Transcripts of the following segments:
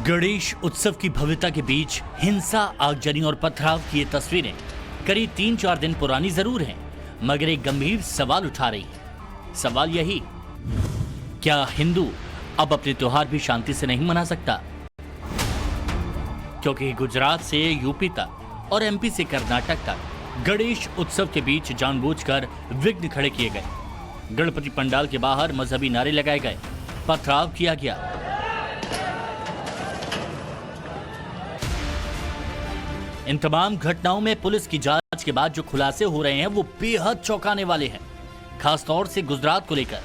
गणेश उत्सव की भव्यता के बीच हिंसा, आगजनी और पथराव की ये तस्वीरें करीब 3-4 दिन पुरानी जरूर हैं, मगर एक गंभीर सवाल उठा रही है। सवाल यही, क्या हिंदू अब अपने त्योहार भी शांति से नहीं मना सकता? क्योंकि गुजरात से यूपी तक और एमपी से कर्नाटक तक गणेश उत्सव के बीच जानबूझकर विघ्न खड़े किए गए। गणपति पंडाल के बाहर मजहबी नारे लगाए गए, पथराव किया गया। इन तमाम घटनाओं में पुलिस की जांच के बाद जो खुलासे हो रहे हैं वो बेहद चौंकाने वाले हैं, खासतौर से गुजरात को लेकर,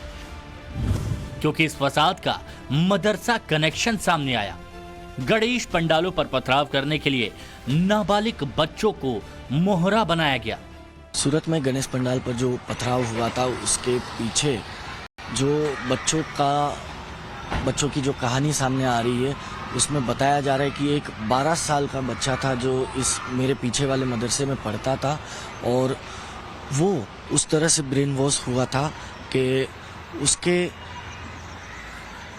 क्योंकि इस फसाद का मदरसा कनेक्शन सामने आया। गणेश पंडालों पर पथराव करने के लिए नाबालिग बच्चों को मोहरा बनाया गया। सूरत में गणेश पंडाल पर जो पथराव हुआ था उसके पीछे जो बच्चों की जो कहानी सामने आ रही है, उसमें बताया जा रहा है कि एक 12 साल का बच्चा था जो इस मेरे पीछे वाले मदरसे में पढ़ता था और वो उस तरह से ब्रेन वॉश हुआ था कि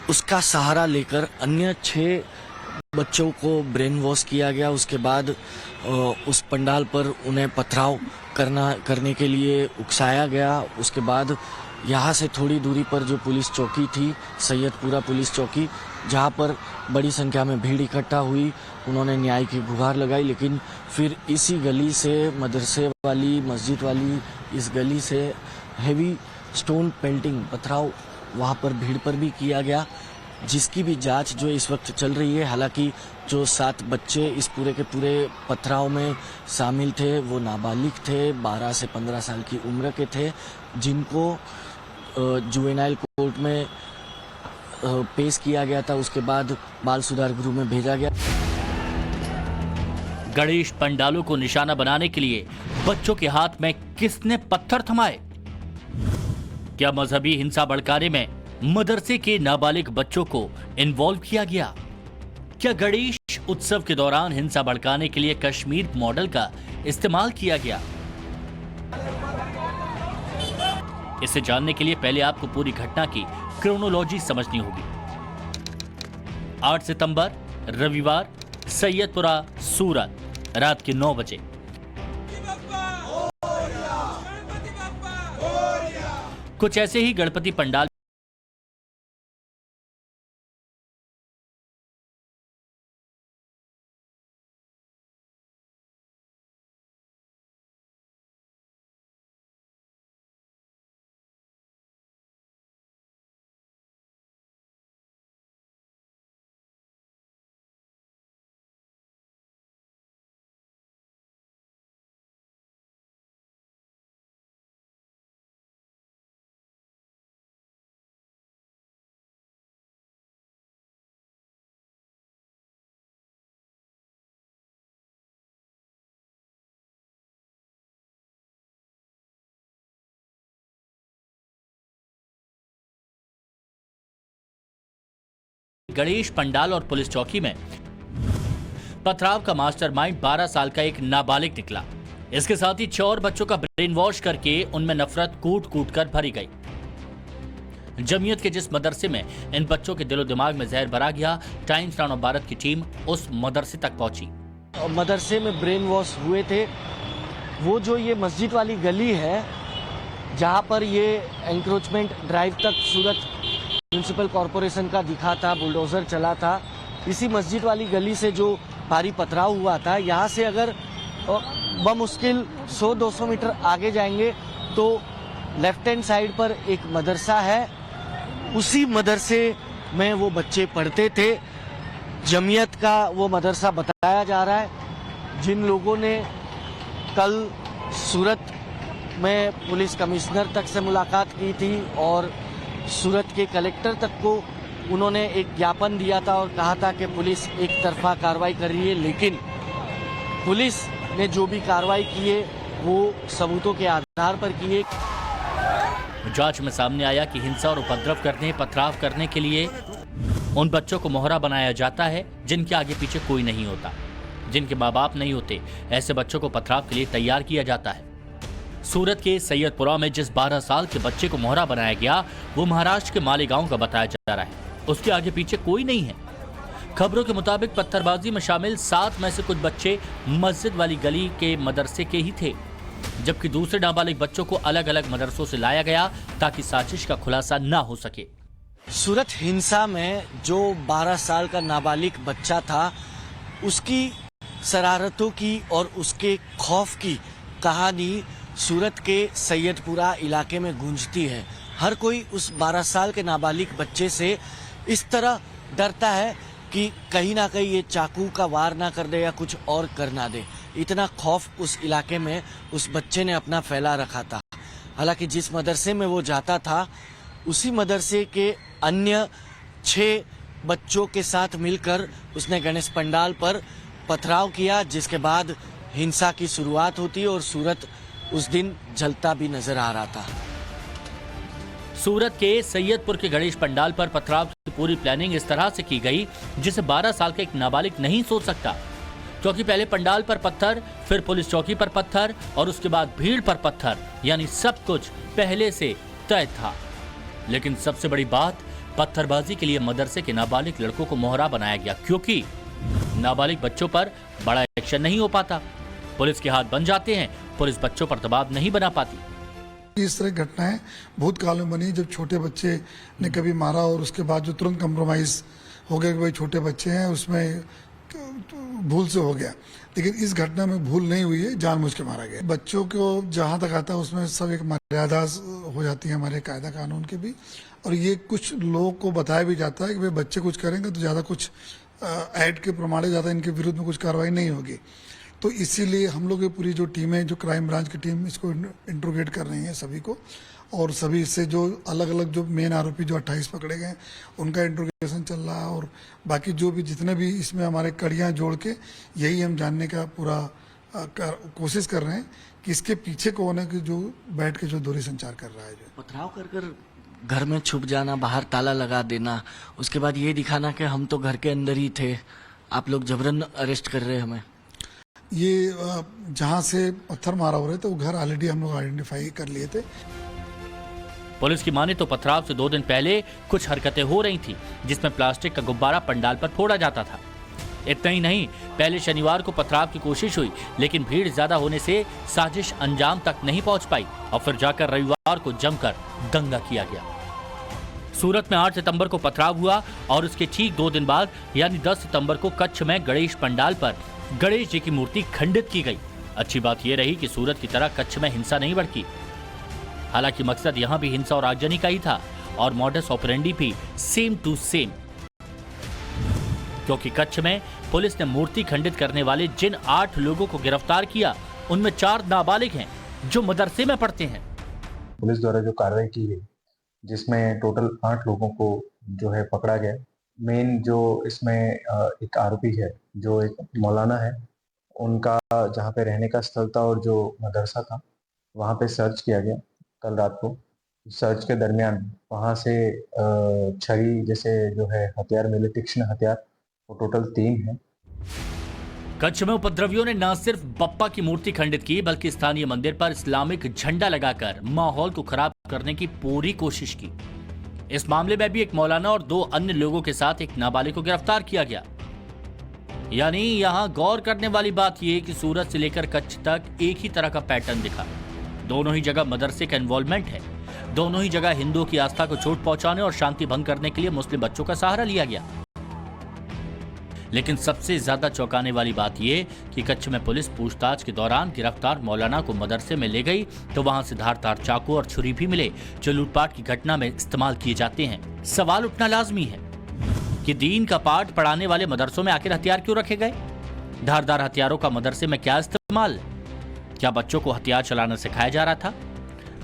उसका सहारा लेकर अन्य 6 बच्चों को ब्रेन वॉश किया गया। उसके बाद उस पंडाल पर उन्हें पथराव करने के लिए उकसाया गया। उसके बाद यहाँ से थोड़ी दूरी पर जो पुलिस चौकी थी, सैयदपुरा पुलिस चौकी, जहाँ पर बड़ी संख्या में भीड़ इकट्ठा हुई, उन्होंने न्याय की गुहार लगाई। लेकिन फिर इसी गली से, मदरसे वाली, मस्जिद वाली इस गली से हेवी स्टोन पेल्टिंग, पथराव वहाँ पर भीड़ पर भी किया गया, जिसकी भी जांच जो इस वक्त चल रही है। हालांकि जो 7 बच्चे इस पूरे के पूरे पथराव में शामिल थे वो नाबालिग थे, 12 से 15 साल की उम्र के थे, जिनको जुवेनाइल कोर्ट में पेश किया गया था। उसके बाद बाल सुधार गृह में भेजा गया। गणेश पंडालों को निशाना बनाने के लिए बच्चों के हाथ में किसने पत्थर थमाए? क्या मजहबी हिंसा भड़काने में मदरसे के नाबालिग बच्चों को इन्वॉल्व किया गया? क्या गणेश उत्सव के दौरान हिंसा भड़काने के लिए कश्मीर मॉडल का इस्तेमाल किया गया? इसे जानने के लिए पहले आपको पूरी घटना की क्रोनोलॉजी समझनी होगी। 8 सितंबर रविवार, सैयदपुरा, सूरत, रात के 9 बजे। कुछ ऐसे ही गणपति पंडाल गणेश पंडाल और पुलिस चौकी में पथराव का मास्टरमाइंड 12 साल का एक नाबालिग निकला। इसके साथ ही 6 और बच्चों का ब्रेन वॉश करके उनमें नफरत कूट कर भरी गई। जमीयत के जिस मदरसे में इन बच्चों के दिलो दिमाग में जहर भरा गया, टाइम्स नाउ ऑफ भारत की टीम उस मदरसे तक पहुंची। मदरसे में ब्रेन वॉश हुए थे। वो जो ये मस्जिद वाली गली है जहाँ पर ये एंक्रोचमेंट ड्राइव तक सूरत म्यूनिसिपल कॉरपोरेशन का दिखा था, बुलडोजर चला था, इसी मस्जिद वाली गली से जो भारी पथराव हुआ था, यहाँ से अगर बमुश्किल 100-200 मीटर आगे जाएंगे तो लेफ्ट हैंड साइड पर एक मदरसा है। उसी मदरसे में वो बच्चे पढ़ते थे। जमीयत का वो मदरसा बताया जा रहा है। जिन लोगों ने कल सूरत में पुलिस कमिश्नर तक से मुलाकात की थी और सूरत के कलेक्टर तक को उन्होंने एक ज्ञापन दिया था और कहा था कि पुलिस एक तरफा कार्रवाई कर रही है, लेकिन पुलिस ने जो भी कार्रवाई की है वो सबूतों के आधार पर की है। जांच में सामने आया कि हिंसा और उपद्रव करने, पथराव करने के लिए उन बच्चों को मोहरा बनाया जाता है जिनके आगे पीछे कोई नहीं होता, जिनके माँ बाप नहीं होते। ऐसे बच्चों को पथराव के लिए तैयार किया जाता है। सूरत के सैयदपुरा में जिस 12 साल के बच्चे को मोहरा बनाया गया वो महाराष्ट्र के मालेगांव का बताया जा रहा है। उसके आगे पीछे कोई नहीं है। खबरों के मुताबिक पत्थरबाजी में शामिल 7 में से कुछ बच्चे मस्जिद वाली गली के मदरसे के ही थे, जबकि दूसरे नाबालिग बच्चों को अलग अलग मदरसों से लाया गया ताकि साजिश का खुलासा न हो सके। सूरत हिंसा में जो 12 साल का नाबालिग बच्चा था, उसकी शरारतों की और उसके खौफ की कहानी सूरत के सैयदपुरा इलाके में गूंजती है। हर कोई उस 12 साल के नाबालिग बच्चे से इस तरह डरता है कि कहीं ना कहीं ये चाकू का वार ना कर दे या कुछ और कर ना दे। इतना खौफ उस इलाके में उस बच्चे ने अपना फैला रखा था। हालांकि जिस मदरसे में वो जाता था, उसी मदरसे के अन्य 6 बच्चों के साथ मिलकर उसने गणेश पंडाल पर पथराव किया, जिसके बाद हिंसा की शुरुआत होती और सूरत उस दिन जलता भी नजर आ रहा था। सूरत के सैयदपुर के गणेश पंडाल पर पथराव की पूरी प्लानिंग इस तरह से की गई जिसे 12 साल का एक नाबालिग नहीं सोच सकता, क्योंकि पहले पंडाल पर पत्थर, फिर पुलिस चौकी पर पत्थर और उसके बाद भीड़ पर पत्थर, यानी सब कुछ पहले से तय था। लेकिन सबसे बड़ी बात, पत्थरबाजी के लिए मदरसे के नाबालिग लड़कों को मोहरा बनाया गया, क्योंकि नाबालिग बच्चों पर बड़ा एक्शन नहीं हो पाता। पुलिस के हाथ बन जाते हैं, पुलिस बच्चों पर दबाव नहीं बना पाती। इस तरह घटनाएं भूतकाल में बनी, जब छोटे बच्चे ने कभी मारा और उसके बाद जो तुरंत कंप्रोमाइज हो गया कि भाई छोटे बच्चे हैं, उसमें भूल से हो गया। लेकिन इस घटना में भूल नहीं हुई है, जानबूझ के मारा गया। बच्चों को जहां तक आता है उसमें सब एक मर्यादा हो जाती है हमारे कायदा कानून के भी, और ये कुछ लोगों को बताया भी जाता है कि भाई बच्चे कुछ करेंगे तो ज्यादा कुछ ऐड के प्रमाण ज्यादा इनके विरुद्ध में कुछ कार्रवाई नहीं होगी। तो इसीलिए हम लोग ये पूरी जो टीम है, जो क्राइम ब्रांच की टीम, इसको इंट्रोगेट कर रही है सभी को, और सभी से जो अलग अलग जो मेन आरोपी जो 28 पकड़े गए उनका इंट्रोगेशन चल रहा है, और बाकी जो भी जितने भी इसमें हमारे कड़ियाँ जोड़ के यही हम जानने का पूरा कोशिश कर रहे हैं कि इसके पीछे कौन है कि जो बैठ के जो दूरी संचार कर रहा है। जो पथराव कर घर में छुप जाना, बाहर ताला लगा देना, उसके बाद ये दिखाना कि हम तो घर के अंदर ही थे, आप लोग जबरन अरेस्ट कर रहे हैं हमें। ये जहाँ से पत्थर मारा हो रहे थे वो घर ऑलरेडी हम लोग आइडेंटिफाई कर लिए थे। पुलिस की माने तो पथराव से 2 दिन पहले कुछ हरकतें हो रही थी, जिसमें प्लास्टिक का गुब्बारा पंडाल पर फोड़ा जाता था। इतना ही नहीं, पहले शनिवार को पथराव की कोशिश हुई, लेकिन भीड़ ज्यादा होने से साजिश अंजाम तक नहीं पहुंच पाई और फिर जाकर रविवार को जमकर दंगा किया गया। सूरत में 8 सितंबर को पथराव हुआ और उसके ठीक 2 दिन बाद यानी 10 सितंबर को कच्छ में गणेश पंडाल पर गणेश जी की मूर्ति खंडित की गई। अच्छी बात यह रही कि सूरत की तरह कच्छ में हिंसा नहीं भड़की। हालांकि मकसद यहां भी हिंसा और आगजनी का ही था और मॉडस ऑपरेंडी भी सेम टू सेम, क्योंकि कच्छ में पुलिस ने मूर्ति खंडित करने वाले जिन 8 लोगों को गिरफ्तार किया, उनमें 4 नाबालिग हैं जो मदरसे में पढ़ते हैं। पुलिस द्वारा जो कार्रवाई की गई, जिसमें टोटल 8 लोगों को जो है पकड़ा गया। मेन जो इसमें एक आरोपी है जो एक मौलाना है, उनका जहाँ पे रहने का स्थल था और जो मदरसा था वहाँ पे सर्च किया गया कल रात को। सर्च के दरमियान वहाँ से छरी जैसे जो है हथियार मिले, तीक्ष्ण हथियार, वो टोटल 3 हैं। कच्छ में उपद्रवियों ने न सिर्फ बप्पा की मूर्ति खंडित की, बल्कि स्थानीय मंदिर पर इस्लामिक झंडा लगाकर माहौल को खराब करने की पूरी कोशिश की। इस मामले में भी एक मौलाना और 2 अन्य लोगों के साथ एक नाबालिग को गिरफ्तार किया गया। यानी यहां गौर करने वाली बात यह कि सूरत से लेकर कच्छ तक एक ही तरह का पैटर्न दिखा। दोनों ही जगह मदरसे का इन्वॉल्वमेंट है, दोनों ही जगह हिंदुओं की आस्था को चोट पहुंचाने और शांति भंग करने के लिए मुस्लिम बच्चों का सहारा लिया गया। लेकिन सबसे ज्यादा चौंकाने वाली बात यह कि कच्छ में पुलिस पूछताछ के दौरान गिरफ्तार मौलाना को मदरसे में ले गई तो वहां से धारदार चाकू और छुरी भी मिले, जो लूटपाट की घटना में इस्तेमाल किए जाते हैं। सवाल उठना लाजमी है कि दीन का पाठ पढ़ाने वाले मदरसों में आखिर हथियार क्यों रखे गए? धारदार हथियारों का मदरसे में क्या इस्तेमाल? क्या बच्चों को हथियार चलाना सिखाया जा रहा था?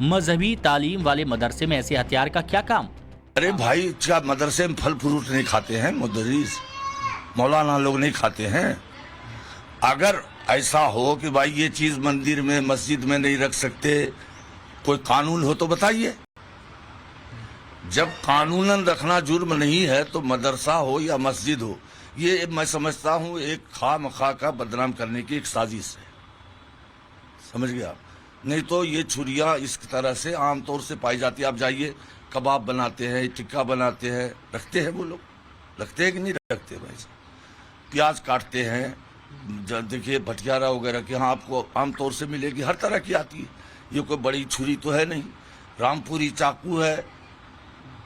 मजहबी तालीम वाले मदरसे में ऐसे हथियार का क्या काम? अरे भाई, क्या मदरसे में फल फ्रूट नहीं खाते हैं? मुदर्रिस मौलाना लोग नहीं खाते हैं? अगर ऐसा हो कि भाई ये चीज मंदिर में मस्जिद में नहीं रख सकते, कोई कानून हो तो बताइए। जब कानूनन रखना जुर्म नहीं है तो मदरसा हो या मस्जिद हो, ये मैं समझता हूँ एक खामखा का बदनाम करने की एक साजिश है। समझ गया? नहीं तो ये छुरियाँ इस तरह से आमतौर से पाई जाती है। आप जाइए, कबाब बनाते हैं, टिक्का बनाते हैं, रखते हैं वो लोग, रखते हैं कि नहीं रखते भाई साहब? प्याज काटते हैं, देखिए भटियारा वगैरह की यहाँ आपको आमतौर से मिलेगी, हर तरह की आती है। ये कोई बड़ी छुरी तो है नहीं, रामपुरी चाकू है,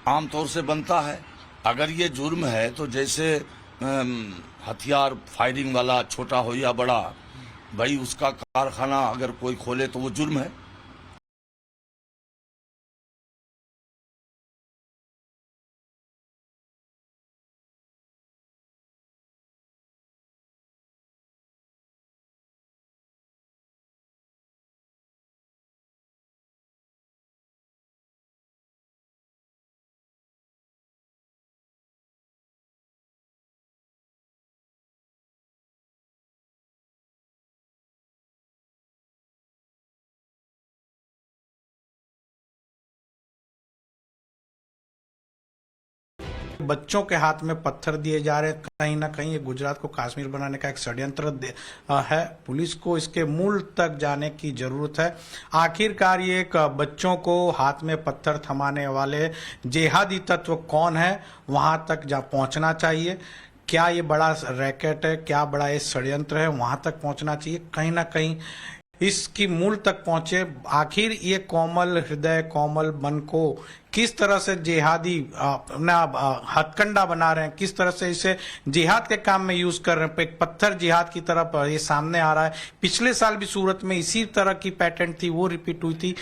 आमतौर से बनता है। अगर ये जुर्म है तो जैसे हथियार फायरिंग वाला छोटा हो या बड़ा, भाई उसका कारखाना अगर कोई खोले तो वो जुर्म है। बच्चों के हाथ में पत्थर दिए जा रहे हैं, कहीं ना कहीं ये गुजरात को कश्मीर बनाने का एक षड्यंत्र है। पुलिस को इसके मूल तक जाने की जरूरत है। आखिरकार ये एक बच्चों को हाथ में पत्थर थमाने वाले जिहादी तत्व कौन है, वहां तक जा पहुंचना चाहिए। क्या ये बड़ा रैकेट है, क्या बड़ा ये षड्यंत्र है, वहां तक पहुंचना चाहिए। कहीं ना कहीं इसकी मूल तक पहुंचे। आखिर ये कोमल हृदय, कोमल मन को किस तरह से जिहादी अपना हथकंडा बना रहे हैं, किस तरह से इसे जिहाद के काम में यूज कर रहे हैं। एक पत्थर जिहाद की तरफ ये सामने आ रहा है। पिछले साल भी सूरत में इसी तरह की पैटर्न थी, वो रिपीट हुई थी।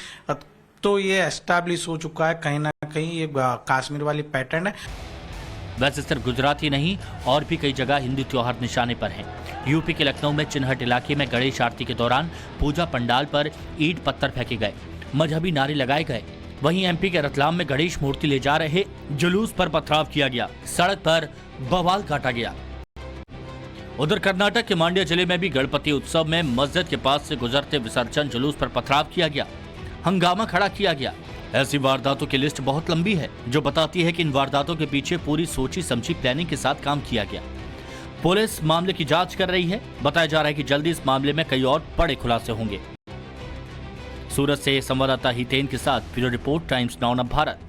तो ये एस्टैब्लिश हो चुका है, कहीं ना कहीं ये कश्मीर वाली पैटर्न है। वैसे सिर्फ गुजरात ही नहीं, और भी कई जगह हिंदू त्योहार निशाने पर हैं। यूपी के लखनऊ में चिन्हट इलाके में गणेश आरती के दौरान पूजा पंडाल पर ईंट पत्थर फेंके गए, मजहबी नारे लगाए गए। वहीं एमपी के रतलाम में गणेश मूर्ति ले जा रहे जुलूस पर पथराव किया गया, सड़क पर बवाल काटा गया। उधर कर्नाटक के मांड्या जिले में भी गणपति उत्सव में मस्जिद के पास से गुजरते विसर्जन जुलूस पर पथराव किया गया, हंगामा खड़ा किया गया। ऐसी वारदातों की लिस्ट बहुत लंबी है, जो बताती है कि इन वारदातों के पीछे पूरी सोची समझी प्लानिंग के साथ काम किया गया। पुलिस मामले की जांच कर रही है। बताया जा रहा है कि जल्दी इस मामले में कई और बड़े खुलासे होंगे। सूरत से संवाददाता हितेन के साथ bureau report, times now Bharat.